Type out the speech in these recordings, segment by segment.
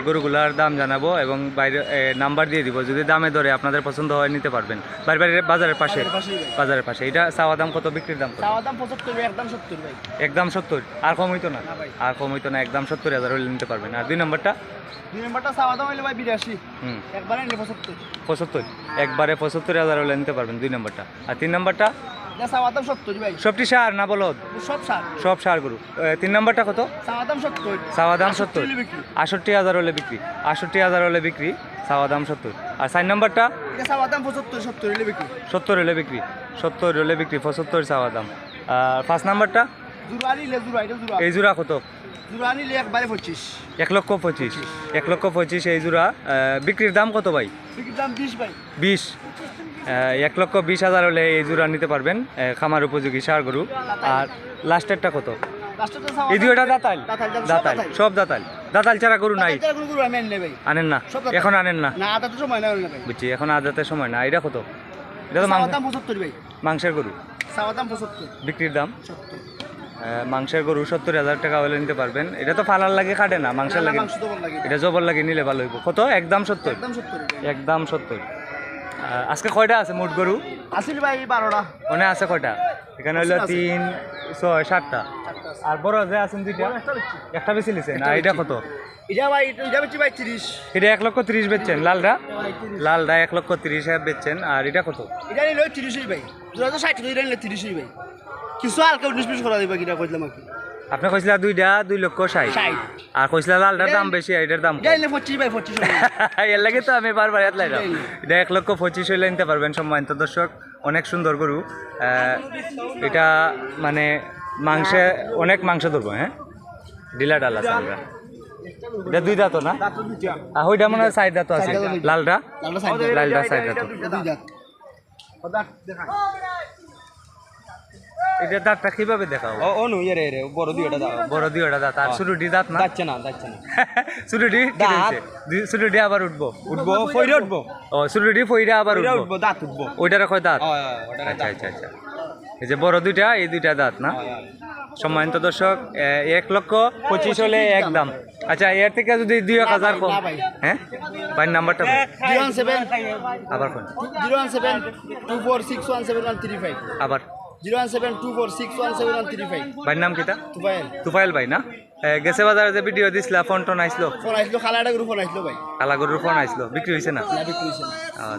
গরুগুলার দাম জানাবো এবং বাইরে নাম্বার দিয়ে দিব, যদি দামে ধরে আপনাদের পছন্দ হয় নিতে পারবেন। বাজারের পাশে এটা চাওয়া দাম কত, বিক্রির দাম কত? চাওয়া দাম 75, একদম 70 ভাই। একদম 70, আর কম হইতো না? আর কম হইতো না, একদম 70,000 হলে নিতে পারবেন। আর দুই নম্বরটা চাওয়া দাম হইলে ভাই 82, একবারে নিলে 75, একবারে 75,000 হলে নিতে পারবেন দুই নম্বরটা। আর তিন নম্বরটা চাওয়া দাম 70 ভাই। সবটি সার না বলদ? সব সার গরু। তিন নম্বরটা কত? চাওয়া দাম 70, চাওয়া দাম 70, 68,000 হলে বিক্রি। 68,000 হলে বিক্রি, চাওয়া দাম 70। আর চার নম্বরটা চাওয়া দাম 75, 70 হলে বিক্রি। 70 হলে বিক্রি, 70 হলে বিক্রি, 75 চাওয়া দাম। আর পাঁচ নম্বরটা এই জোড়া কত? জোড়া নিলে একবারে 25, 1,25,000, 1,25,000 এই জোড়া। বিক্রির দাম কত ভাই? বিক্রির দাম 20 ভাই। 20, 1,20,000 হলে এই জোড়া নিতে পারবেন, খামার উপযোগী ষাঁড় গরু। আর লাস্টেরটা কত? এই দুইটা দাতাল, সব দাতাল ছাড়া গরু নাই? আনেন না এখন? আনেন না? বুঝছি, এখন আদাতের সময় না। এটা কত? এটা তো মাংসের গরু। বিক্রির দাম মাংসের গরু 70,000 টাকা হলে নিতে পারবেন। এটা তো ফালার লাগে, কাটে না, মাংসের লাগে, এটা জবর লাগে, নিলে ভালো হইব। কত? একদম 70, একদম 70। আজকে কয়টা আছে মোট গরু? আসিল ভাই 12টা। মনে আছে কয়টা? এখানে হইলো 3, 6, 7টা। আর বড় যে আছেন দুইটা, একটা বেশি লিছেন। আর এটা কত? এটা ভাই এটা বেচি ভাই 30। এটা 1,30,000 বেচছেন? লালটা 1,30,000 বেচছেন। আর এটা কত? এটা নিলে 30 ভাই। 2060 এটা নিলে 30 ভাই। কিছু হালকা 19-20 করা দিবা, কিটা কইলাম কি? আপনি কইছিলা দুইটা 2,60,000, আর কইছিলা লালটার দাম বেশি, এটার দাম এটা নিলে 25 ভাই, 25। এর লাগে তো আমি বারবার এতলাইলাম। এটা 1,25,000 হইলে নিতে পারবেন। সম্মানিত দর্শক, অনেক সুন্দর গরু। এটা মানে মাংসে অনেক মাংস ধরবো। হ্যাঁ, ডিলা ডাল আছে আমরা। এটা দুই দাঁত না? আর ওইটা মনে হয় 4 দাঁত আছে। লালটা লালটা 4 দাঁত। এটা দাঁতটা কিভাবে দেখাও? বড় দুইটা দাঁত। আর ছোটটি দাঁত না? ছোটটি আবার উঠবো ফইরা উঠবো। ও, ছোটটি ফইরা আবার উঠবো, দাঁত উঠবো। ওইটার কয় দাঁত? আচ্ছা আচ্ছা আচ্ছা। এই যে বড় দুইটা, এই দুইটা দাঁত না? সম্মানিত দর্শক, 1,25,000 হলে একদম। আচ্ছা, এর থেকে যদি 2,000 কম? হ্যাঁ, ভাই নাম্বারটা 017 আবার কোন? 01724617135। আবার 01724617135। ভাইয়ের নাম কিটা? তুফাইল ভাই না? গেছে বাজারে যে ভিডিও দিছিলা, ফোন টোন আইসলো? খালাটা গরু ফোন আইসলো ভাই। কালা গরুর ফোন আইসলো, বিক্রি হয়েছে না?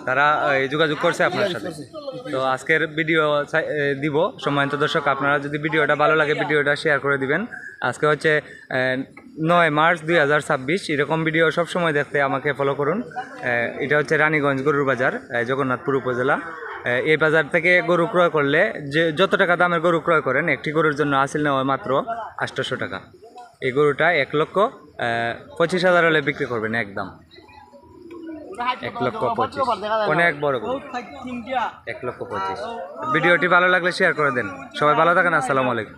তারা যোগাযোগ করছে আপনার সাথে। তো আজকের ভিডিও দিব। সম্মানিত দর্শক, আপনারা যদি ভিডিওটা ভালো লাগে ভিডিওটা শেয়ার করে দিবেন। আজকে হচ্ছে 9 মার্চ 2026। এরকম ভিডিও সবসময় দেখতে আমাকে ফলো করুন। এটা হচ্ছে রানীগঞ্জ গরুর বাজার, জগন্নাথপুর উপজেলা। এই বাজার থেকে গরু ক্রয় করলে যে যত টাকা দামের গরু ক্রয় করেন, একটি গরুর জন্য আসিল নেওয়া মাত্র 800 টাকা। এই গরুটা 1,25,000 হলে বিক্রি করবেন একদম। 1,25,000, অনেক বড় গরু। 1,25,000। ভিডিওটি ভালো লাগলে শেয়ার করে দেন। সবাই ভালো থাকেন। আসসালামু আলাইকুম।